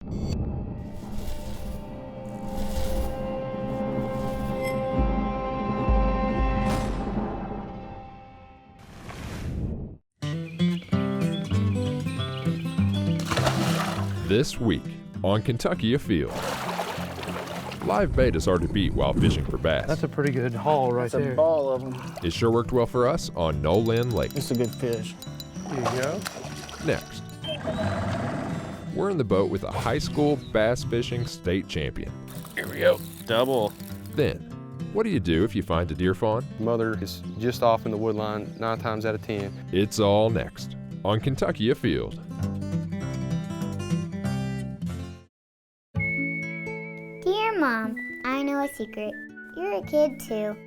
This week on Kentucky Afield. Live bait is hard to beat while fishing for bass. That's a pretty good haul right there. That's a ball of them. It sure worked well for us on Nolan Lake. It's a good fish. Here you go. Next, we're in the boat with a high school bass fishing state champion. Here we go. Double. Then, what do you do if you find a deer fawn? Mother is just off in the wood line 9 times out of 10. It's all next on Kentucky Afield. Dear Mom, I know a secret. You're a kid too.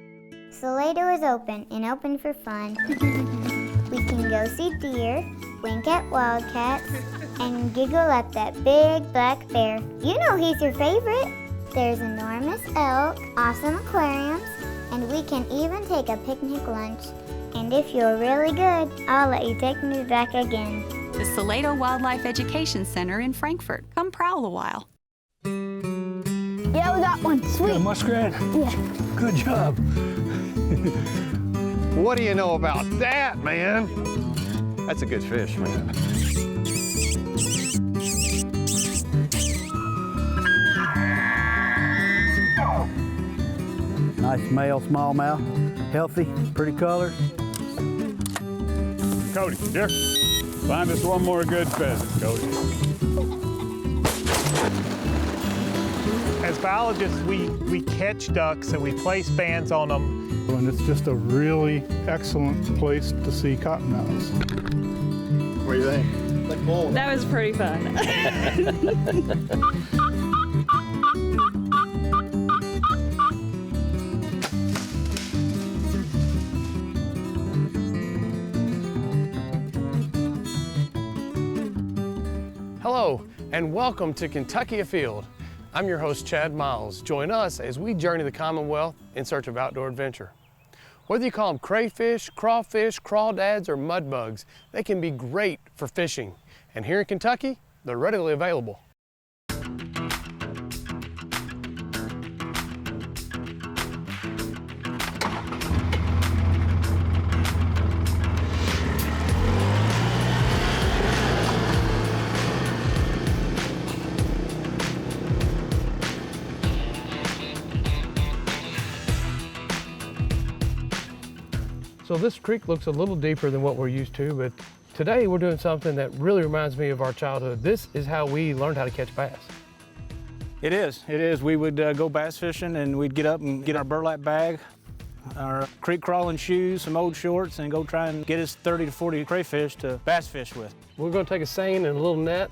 Salado is open and open for fun. We can go see deer, wink at wildcats, and giggle at that big black bear. You know he's your favorite. There's enormous elk, awesome aquariums, and we can even take a picnic lunch. And if you're really good, I'll let you take me back again. The Salado Wildlife Education Center in Frankfort. Come prowl a while. Yeah, we got one. Sweet. A muskrat? Yeah. Good job. What do you know about that, man? That's a good fish, man. Nice male smallmouth, healthy, pretty colors. Cody, here. Find us one more good pheasant, Cody. As biologists, we catch ducks and we place bands on them. And it's just a really excellent place to see cottonmouths. What do you think? That was pretty fun. Hello, and welcome to Kentucky Afield. I'm your host, Chad Miles. Join us as we journey the Commonwealth in search of outdoor adventure. Whether you call them crayfish, crawfish, crawdads, or mud bugs, they can be great for fishing. And here in Kentucky, they're readily available. So this creek looks a little deeper than what we're used to, but today we're doing something that really reminds me of our childhood. This is how we learned how to catch bass. It is. We would go bass fishing and we'd get up and get our burlap bag, our creek crawling shoes, some old shorts, and go try and get us 30 to 40 crayfish to bass fish with. We're gonna take a seine and a little net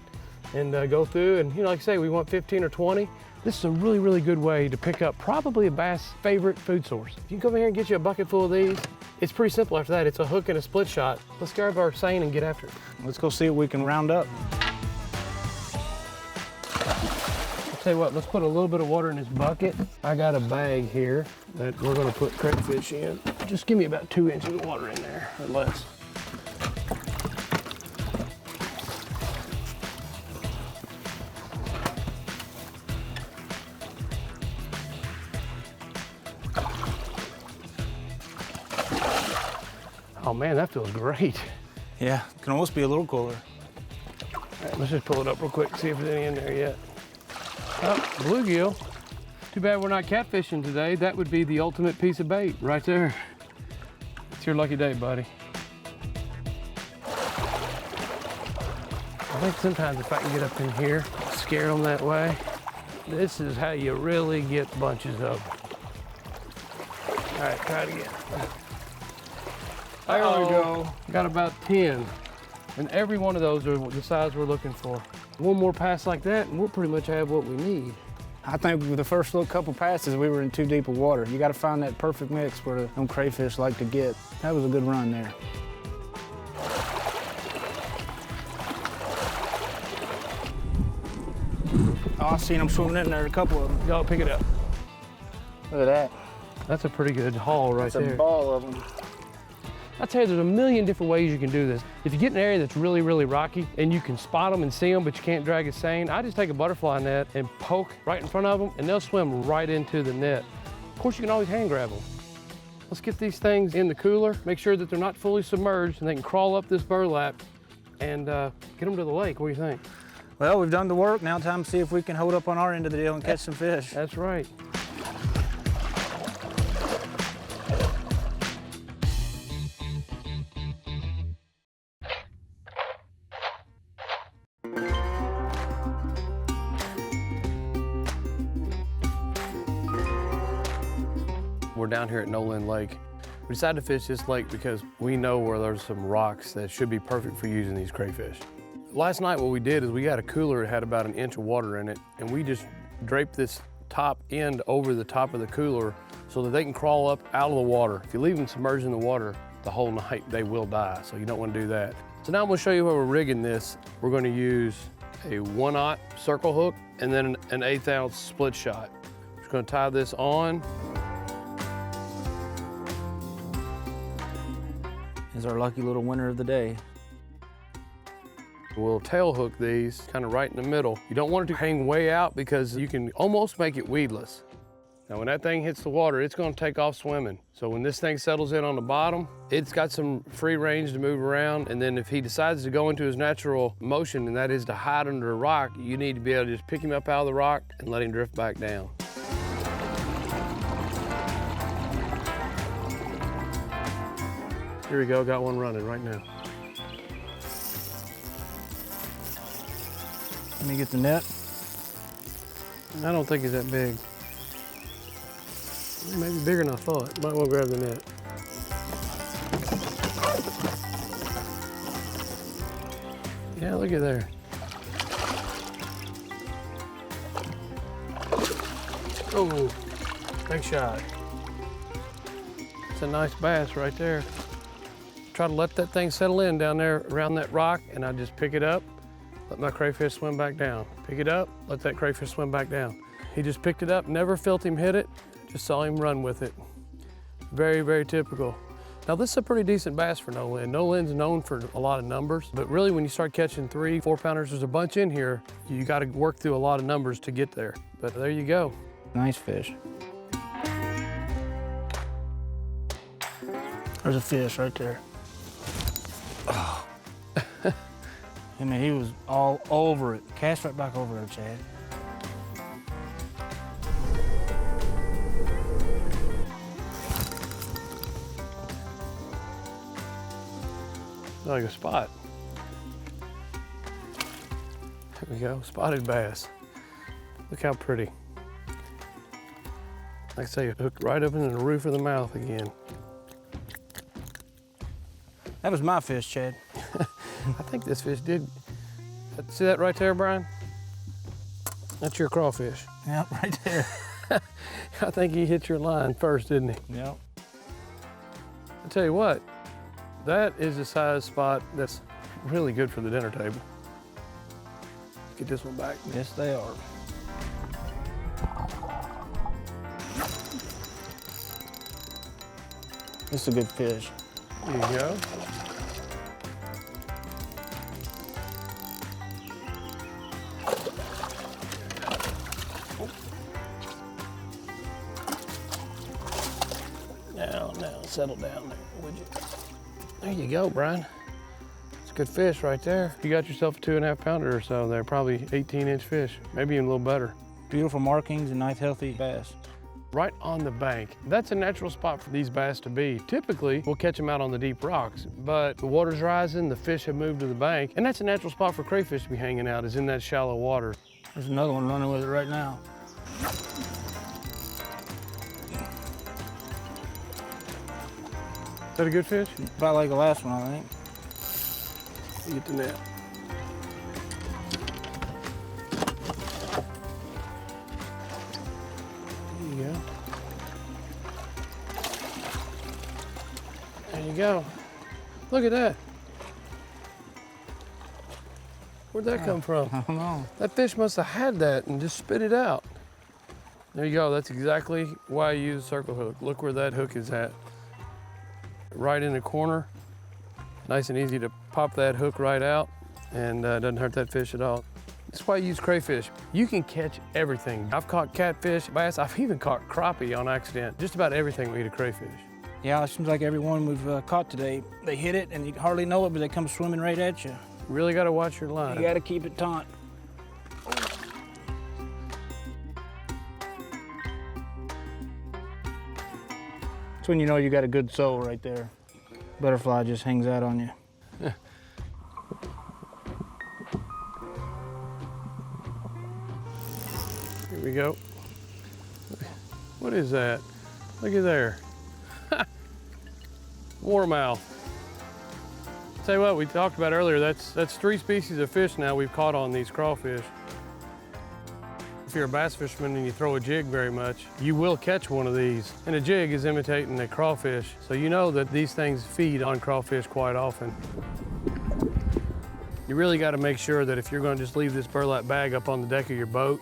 and go through, and like I say, we want 15 or 20. This is a really, really good way to pick up probably a bass favorite food source. If you can come in here and get you a bucket full of these, it's pretty simple after that. It's a hook and a split shot. Let's grab our seine and get after it. Let's go see what we can round up. I'll tell you what, let's put a little bit of water in this bucket. I got a bag here that we're gonna put crayfish in. Just give me about 2 inches of water in there, or less. Oh man, that feels great. Yeah, can almost be a little cooler. All right, let's just pull it up real quick, see if there's any in there yet. Oh, bluegill. Too bad we're not catfishing today. That would be the ultimate piece of bait right there. It's your lucky day, buddy. I think sometimes if I can get up in here, scare them that way, this is how you really get bunches of them. All right, try it again. There we go. Got about 10. And every one of those are the size we're looking for. One more pass like that, and we'll pretty much have what we need. I think with the first couple passes, we were in too deep of water. You got to find that perfect mix where them crayfish like to get. That was a good run there. Oh, I seen them swimming in there, a couple of them. Y'all pick it up. Look at that. That's a pretty good haul right there. That's a ball of them. I tell you, there's a million different ways you can do this. If you get in an area that's really, really rocky and you can spot them and see them, but you can't drag a seine, I just take a butterfly net and poke right in front of them, and they'll swim right into the net. Of course, you can always hand grab them. Let's get these things in the cooler, make sure that they're not fully submerged, and they can crawl up this burlap and get them to the lake. What do you think? Well, we've done the work. Now time to see if we can hold up on our end of the deal and catch some fish. That's right. We're down here at Nolan Lake. We decided to fish this lake because we know where there's some rocks that should be perfect for using these crayfish. Last night what we did is we got a cooler that had about an inch of water in it, and we just draped this top end over the top of the cooler so that they can crawl up out of the water. If you leave them submerged in the water the whole night, they will die, so you don't want to do that. So now I'm going to show you how we're rigging this. We're going to use a 1/0 circle hook and then an 1/8 ounce split shot. Just going to tie this on. Is our lucky little winner of the day. We'll tail hook these kind of right in the middle. You don't want it to hang way out because you can almost make it weedless. Now when that thing hits the water, it's going to take off swimming. So when this thing settles in on the bottom, it's got some free range to move around, and then if he decides to go into his natural motion, and that is to hide under a rock, you need to be able to just pick him up out of the rock and let him drift back down. Here we go, got one running right now. Let me get the net. I don't think it's that big. Maybe bigger than I thought. Might want to grab the net. Yeah, look at there. Oh, big shot. It's a nice bass right there. Try to let that thing settle in down there around that rock, and I just pick it up, let my crayfish swim back down. Pick it up, let that crayfish swim back down. He just picked it up, never felt him hit it, just saw him run with it. Very, very typical. Now this is a pretty decent bass for no-lin. No-lin's known for a lot of numbers, but really when you start catching 3, 4 pounders, there's a bunch in here, you gotta work through a lot of numbers to get there. But there you go. Nice fish. There's a fish right there. Oh. I mean, he was all over it. Cast right back over there, Chad. Like a spot. There we go, spotted bass. Look how pretty. Like I say, hooked right up into the roof of the mouth again. That was my fish, Chad. I think this fish did. See that right there, Brian? That's your crawfish. Yep, right there. I think he hit your line first, didn't he? Yep. I tell you what, that is a size spot that's really good for the dinner table. Get this one back. Yes, they are. This is a good fish. There you go. Now, settle down there, would you? There you go, Brian. It's a good fish right there. You got yourself a 2.5 pounder or so there, probably 18-inch fish, maybe even a little better. Beautiful markings and nice, healthy bass. Right on the bank. That's a natural spot for these bass to be. Typically, we'll catch them out on the deep rocks, but the water's rising, the fish have moved to the bank, and that's a natural spot for crayfish to be hanging out, is in that shallow water. There's another one running with it right now. Is that a good fish? About like the last one, I think. Get the net. There you go. There you go. Look at that. Where'd that come from? I don't know. That fish must have had that and just spit it out. There you go. That's exactly why I use a circle hook. Look where that hook is at. Right in the corner. Nice and easy to pop that hook right out, and doesn't hurt that fish at all. That's why you use crayfish. You can catch everything. I've caught catfish, bass, I've even caught crappie on accident. Just about everything we eat a crayfish. Yeah, it seems like every one we've caught today, they hit it and you hardly know it, but they come swimming right at you. Really got to watch your line. You got to keep it taut. That's when you know you got a good soul right there. Butterfly just hangs out on you. Here we go. What is that? Look at there. Warmouth. Tell you what, we talked about earlier, that's 3 species of fish now we've caught on these crawfish. If you're a bass fisherman and you throw a jig very much, you will catch one of these. And a jig is imitating a crawfish, so you know that these things feed on crawfish quite often. You really got to make sure that if you're going to just leave this burlap bag up on the deck of your boat,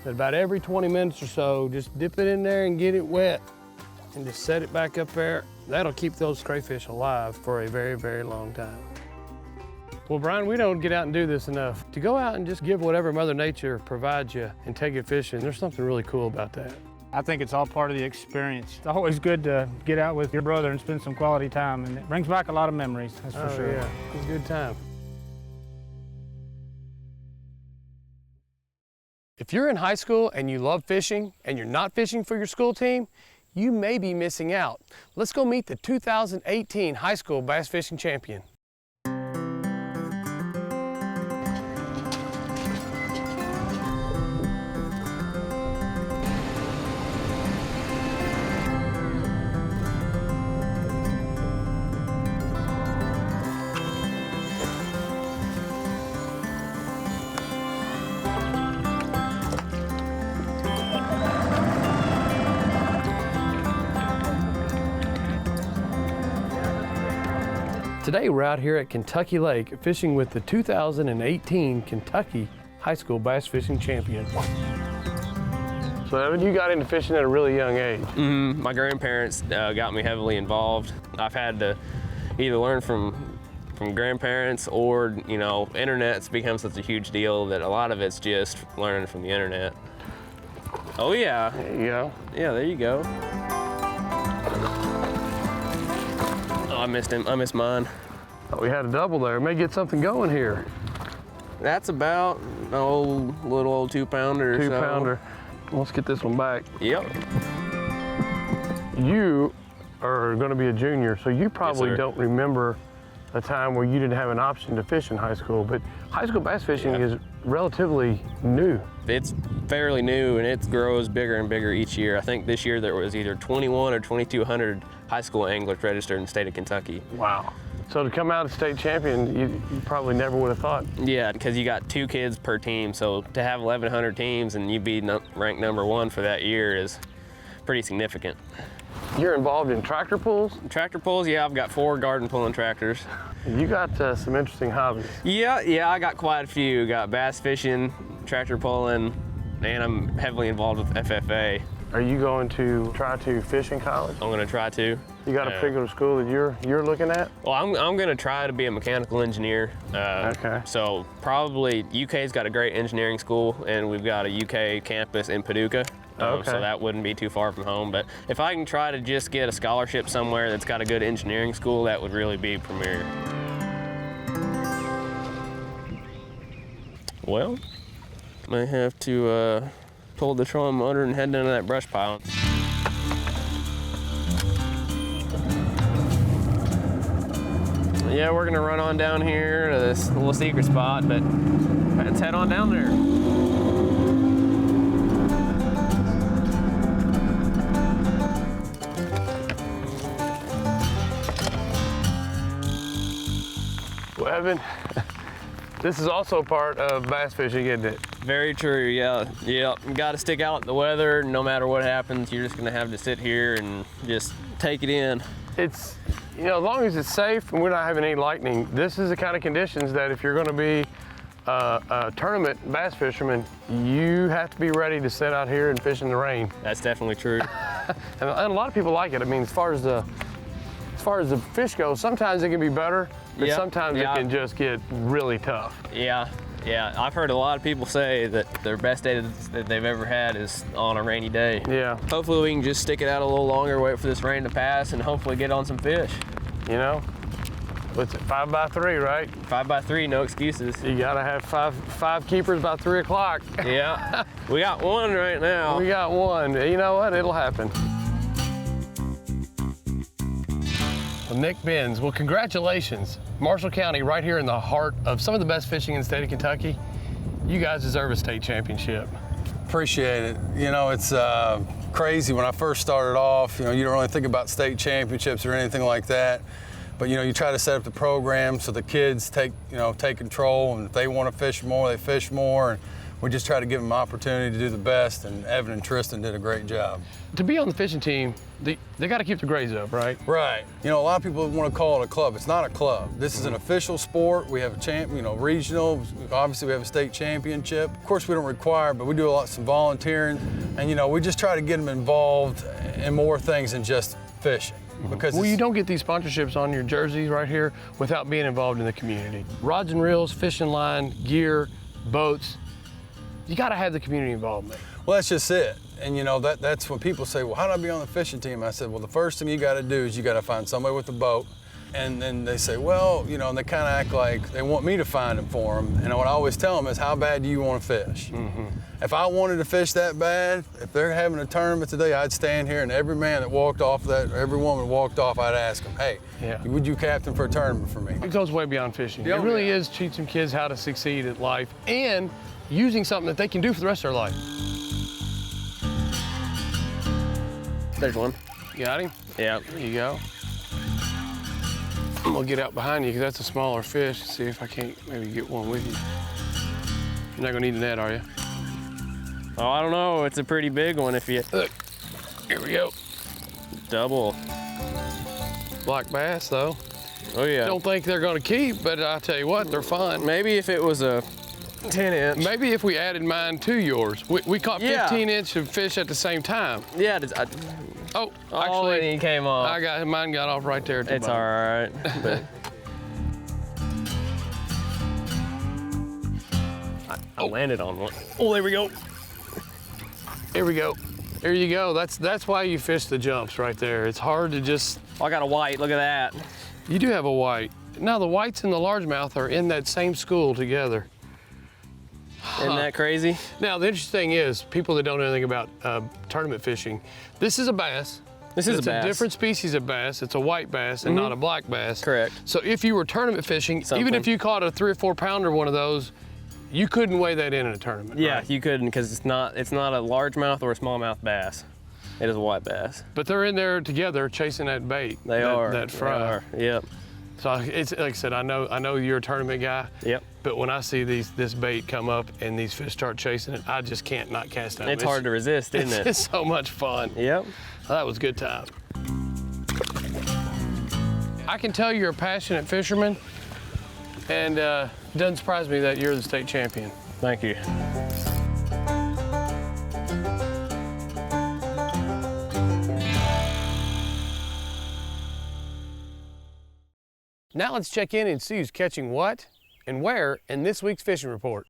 that about every 20 minutes or so, just dip it in there and get it wet and just set it back up there. That'll keep those crayfish alive for a very, very long time. Well, Brian, we don't get out and do this enough. To go out and just give whatever Mother Nature provides you and take it fishing, there's something really cool about that. I think it's all part of the experience. It's always good to get out with your brother and spend some quality time, and it brings back a lot of memories, that's for sure. Yeah, it's a good time. If you're in high school and you love fishing and you're not fishing for your school team, you may be missing out. Let's go meet the 2018 high school bass fishing champion. Today we're out here at Kentucky Lake fishing with the 2018 Kentucky High School Bass Fishing Champion. So Evan, you got into fishing at a really young age. My grandparents got me heavily involved. I've had to either learn from grandparents or, you know, internet's become such a huge deal that a lot of it's just learning from the internet. Oh yeah. There you go. Yeah, there you go. Oh, I missed him. I missed mine. Thought we had a double there. May get something going here. That's about an old, little old 2-pounder. 2-pounder. Let's get this one back. Yep. You are going to be a junior, so you probably Yes, sir. don't remember a time where you didn't have an option to fish in high school, but high school bass fishing is relatively new. It's fairly new, and it grows bigger and bigger each year. I think this year there was either 21 or 2,200 high school anglers registered in the state of Kentucky. Wow. So to come out as state champion, you probably never would have thought. Yeah, because you got 2 kids per team, so to have 1,100 teams and you be ranked #1 for that year is pretty significant. You're involved in tractor pulls? Tractor pulls, yeah, I've got 4 garden pulling tractors. You got some interesting hobbies. Yeah, I got quite a few. Got bass fishing, tractor pulling, and I'm heavily involved with FFA. Are you going to try to fish in college? I'm gonna try to. You got a particular school that you're looking at? Well, I'm gonna try to be a mechanical engineer. Okay. So probably UK's got a great engineering school, and we've got a UK campus in Paducah. Okay. So that wouldn't be too far from home. But if I can try to just get a scholarship somewhere that's got a good engineering school, that would really be premier. Well, I have to pull the trolling motor and head down to that brush pile. Yeah, we're gonna run on down here to this little secret spot, but let's head on down there. Well, Evan, this is also part of bass fishing, isn't it? Very true, yeah. You gotta stick out in the weather. No matter what happens, you're just gonna have to sit here and just take it in. It's, you know, as long as it's safe and we're not having any lightning, this is the kind of conditions that if you're gonna be a tournament bass fisherman, you have to be ready to sit out here and fish in the rain. That's definitely true. And a lot of people like it. I mean, as far as the fish go, sometimes it can be better But sometimes it can just get really tough. Yeah, I've heard a lot of people say that their best day that they've ever had is on a rainy day. Yeah. Hopefully we can just stick it out a little longer, wait for this rain to pass, and hopefully get on some fish. You know, what's it, 5 by 3, right? 5 by 3, no excuses. You gotta have five keepers by 3 o'clock. Yeah, we got one right now. We got one. You know what? It'll happen. Well, Nick Benz, well, congratulations. Marshall County, right here in the heart of some of the best fishing in the state of Kentucky. You guys deserve a state championship. Appreciate it. You know, it's crazy. When I first started off, you know, you don't really think about state championships or anything like that. But, you know, you try to set up the program so the kids take control, and if they want to fish more, they fish more. And we just try to give them an opportunity to do the best, and Evan and Tristan did a great job. To be on the fishing team, they got to keep the grades up, right? Right. You know, a lot of people want to call it a club. It's not a club. This is an official sport. We have a regional. Obviously, we have a state championship. Of course, we don't require, but we do some volunteering. And, you know, we just try to get them involved in more things than just fishing. Because you don't get these sponsorships on your jerseys right here without being involved in the community. Rods and reels, fishing line, gear, boats. You got to have the community involvement. Well, that's just it. And you know, that's when people say, well, how do I be on the fishing team? I said, well, the first thing you got to do is you got to find somebody with a boat. And then they say, well, you know, and they kind of act like they want me to find them for them. And what I always tell them is, how bad do you want to fish? Mm-hmm. If I wanted to fish that bad, if they're having a tournament today, I'd stand here and every man that walked off every woman walked off, I'd ask them, hey, would you captain for a tournament for me? It goes way beyond fishing. It really is teaching kids how to succeed at life and using something that they can do for the rest of their life. There's one. You got him? Yeah. There you go. I'm gonna get out behind you because that's a smaller fish. See if I can't maybe get one with you. You're not gonna need a net, are you? Oh, I don't know. It's a pretty big one if you... Look, here we go. Double. Black bass, though. Oh, yeah. Don't think they're gonna keep, but I'll tell you what, they're fun. Maybe if it was a 10-inch. Maybe if we added mine to yours. We caught 15-inch of fish at the same time. Yeah. Actually, he came off. Mine got off right there at the It's bottom. all right. But I landed on one. Oh, there we go. Here we go. There you go. That's why you fish the jumps right there. It's hard to just... I got a white. Look at that. You do have a white. Now, the whites and the largemouth are in that same school together. Isn't that crazy? Now, the interesting thing is, people that don't know anything about tournament fishing, this is a bass. This is a bass. It's a different species of bass. It's a white bass and not a black bass. Correct. So if you were tournament fishing, even if you caught a 3 or 4 pounder one of those, you couldn't weigh that in a tournament. Yeah, right? you couldn't because it's not a largemouth or a smallmouth bass. It is a white bass. But they're in there together chasing that bait. That fry. They are. Yep. So it's like I said, I know you're a tournament guy. Yep. But when I see this bait come up and these fish start chasing it, I just can't not cast them. It's hard to resist, isn't it? It's so much fun. Yep. That was a good time. I can tell you're a passionate fisherman, and it doesn't surprise me that you're the state champion. Thank you. Now let's check in and see who's catching what and where in this week's fishing report.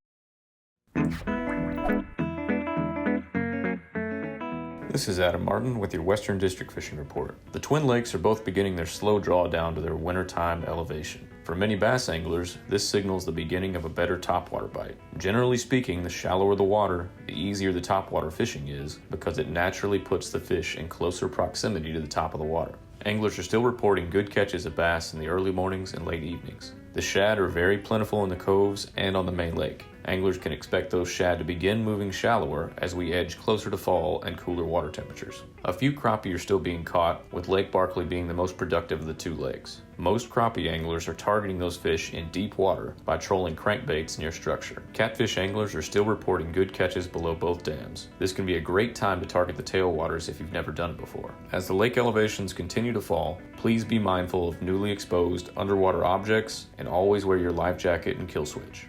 This is Adam Martin with your Western District Fishing Report. The Twin Lakes are both beginning their slow draw down to their wintertime elevation. For many bass anglers, this signals the beginning of a better topwater bite. Generally speaking, the shallower the water, the easier the topwater fishing is because it naturally puts the fish in closer proximity to the top of the water. Anglers are still reporting good catches of bass in the early mornings and late evenings. The shad are very plentiful in the coves and on the main lake. Anglers can expect those shad to begin moving shallower as we edge closer to fall and cooler water temperatures. A few crappie are still being caught, with Lake Barkley being the most productive of the two lakes. Most crappie anglers are targeting those fish in deep water by trolling crankbaits near structure. Catfish anglers are still reporting good catches below both dams. This can be a great time to target the tailwaters if you've never done it before. As the lake elevations continue to fall, please be mindful of newly exposed underwater objects and always wear your life jacket and kill switch.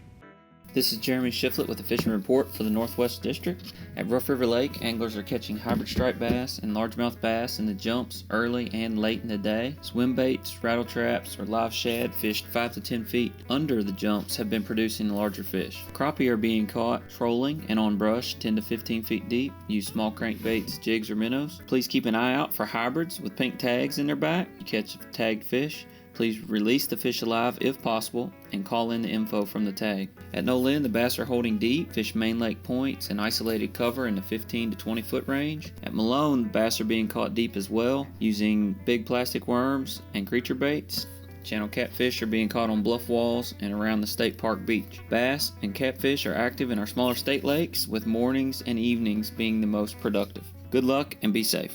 This is Jeremy Shiflett with the Fishing Report for the Northwest District. At Rough River Lake, anglers are catching hybrid striped bass and largemouth bass in the jumps early and late in the day. Swim baits, rattle traps, or live shad fished 5 to 10 feet under the jumps have been producing larger fish. Crappie are being caught trolling and on brush 10 to 15 feet deep. Use small crankbaits, jigs, or minnows. Please keep an eye out for hybrids with pink tags in their back. You catch a tagged fish, please release the fish alive if possible and call in the info from the tag. At No Lynn, the bass are holding deep, fish main lake points and isolated cover in the 15 to 20 foot range. At Malone, the bass are being caught deep as well using big plastic worms and creature baits. Channel catfish are being caught on bluff walls and around the state park beach. Bass and catfish are active in our smaller state lakes, with mornings and evenings being the most productive. Good luck and be safe.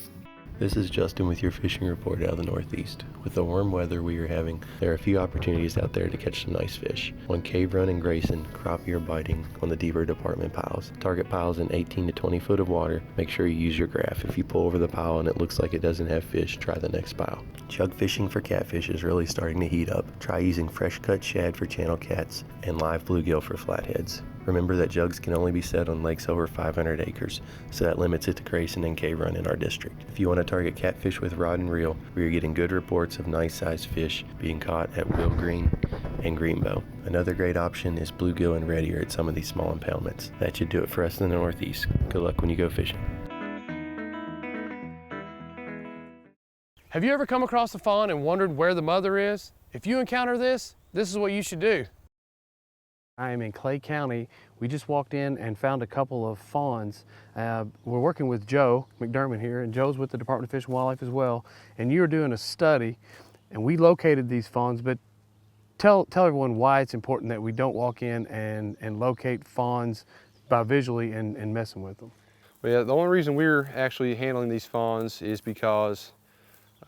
This is Justin with your fishing report out of the Northeast. With the warm weather we are having, there are a few opportunities out there to catch some nice fish. On Cave Run and Grayson, crappie are biting on the deeper department piles. Target piles in 18 to 20 foot of water. Make sure you use your graph. If you pull over the pile and it looks like it doesn't have fish, try the next pile. Jug fishing for catfish is really starting to heat up. Try using fresh cut shad for channel cats and live bluegill for flatheads. Remember that jugs can only be set on lakes over 500 acres, so that limits it to Grayson and Cave Run in our district. If you want to target catfish with rod and reel, we are getting good reports of nice sized fish being caught at Will Green and Greenbow. Another great option is bluegill and red ear at some of these small impoundments. That should do it for us in the Northeast. Good luck when you go fishing. Have you ever come across a fawn and wondered where the mother is? If you encounter this, this is what you should do. I am in Clay County. We just walked in and found a couple of fawns. We're working with Joe McDermott here, and Joe's with the Department of Fish and Wildlife as well. And you're doing a study, and we located these fawns, but tell everyone why it's important that we don't walk in and locate fawns by visually and messing with them. Well, yeah, the only reason we're actually handling these fawns is because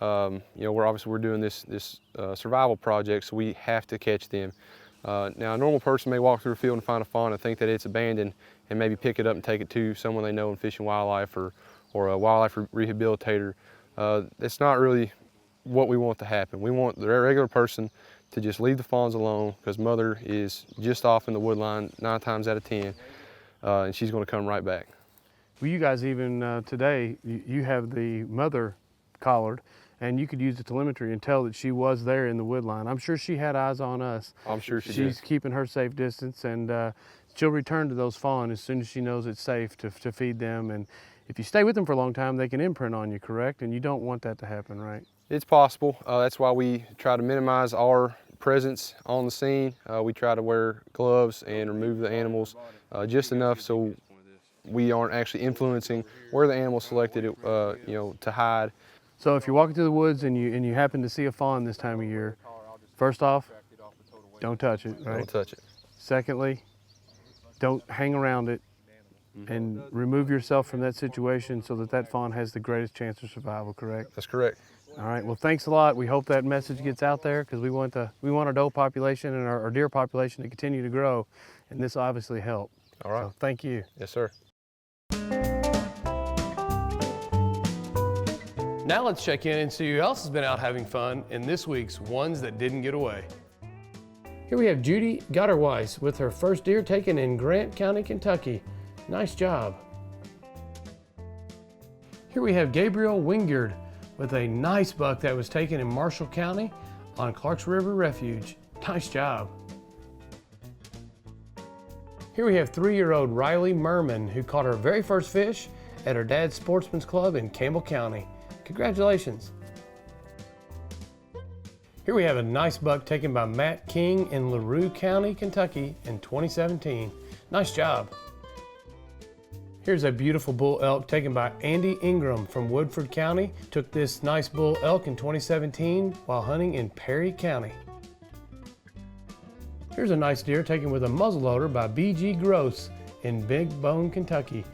you know, we're doing this survival project, so we have to catch them. Now, a normal person may walk through a field and find a fawn and think that it's abandoned and maybe pick it up and take it to someone they know in Fish and Wildlife or a wildlife rehabilitator. That's not really what we want to happen. We want the regular person to just leave the fawns alone, because mother is just off in the wood line 9 times out of 10, and she's going to come right back. Well, you guys even today, you have the mother collared, and you could use the telemetry and tell that she was there in the wood line. I'm sure she had eyes on us. I'm sure she did. She's keeping her safe distance, and she'll return to those fawn as soon as she knows it's safe to feed them. And if you stay with them for a long time, they can imprint on you, correct? And you don't want that to happen, right? It's possible. That's why we try to minimize our presence on the scene. We try to wear gloves and remove the animals just enough so we aren't actually influencing where the animal selected it, you know, to hide. So if you're walking through the woods and you happen to see a fawn this time of year, first off, don't touch it, right? Don't touch it. Secondly, don't hang around it and remove yourself from that situation so that fawn has the greatest chance of survival, correct? That's correct. All right, well, thanks a lot. We hope that message gets out there, because we want our doe population and our deer population to continue to grow, and this will obviously help. All right. So thank you. Yes, sir. Now let's check in and see who else has been out having fun in this week's Ones That Didn't Get Away. Here we have Judy Gotterweiss with her first deer taken in Grant County, Kentucky. Nice job. Here we have Gabriel Wingard with a nice buck that was taken in Marshall County on Clarks River Refuge. Nice job. Here we have 3-year-old Riley Merman, who caught her very first fish at her dad's Sportsman's Club in Campbell County. Congratulations. Here we have a nice buck taken by Matt King in LaRue County, Kentucky in 2017. Nice job. Here's a beautiful bull elk taken by Andy Ingram from Woodford County. Took this nice bull elk in 2017 while hunting in Perry County. Here's a nice deer taken with a muzzleloader by B.G. Gross in Big Bone, Kentucky.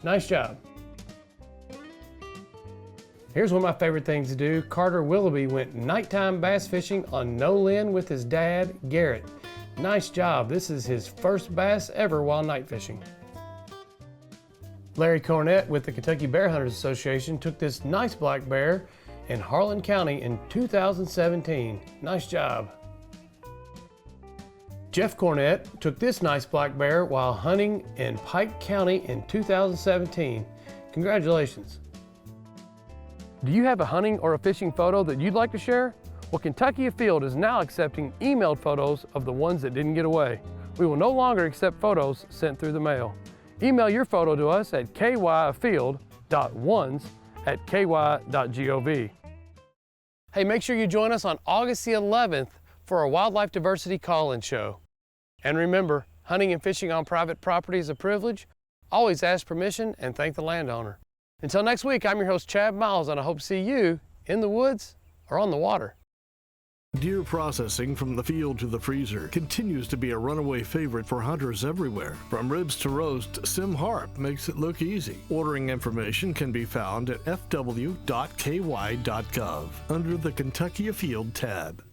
Nice job. Here's one of my favorite things to do. Carter Willoughby went nighttime bass fishing on No Lynn with his dad, Garrett. Nice job. This is his first bass ever while night fishing. Larry Cornett with the Kentucky Bear Hunters Association took this nice black bear in Harlan County in 2017. Nice job. Jeff Cornett took this nice black bear while hunting in Pike County in 2017. Congratulations. Do you have a hunting or a fishing photo that you'd like to share? Well, Kentucky Afield is now accepting emailed photos of the ones that didn't get away. We will no longer accept photos sent through the mail. Email your photo to us at kyafield.ones@ky.gov. Hey, make sure you join us on August the 11th for our Wildlife Diversity Call-In Show. And remember, hunting and fishing on private property is a privilege. Always ask permission and thank the landowner. Until next week, I'm your host, Chad Miles, and I hope to see you in the woods or on the water. Deer processing from the field to the freezer continues to be a runaway favorite for hunters everywhere. From ribs to roast, Sim Harp makes it look easy. Ordering information can be found at fw.ky.gov under the Kentucky Afield tab.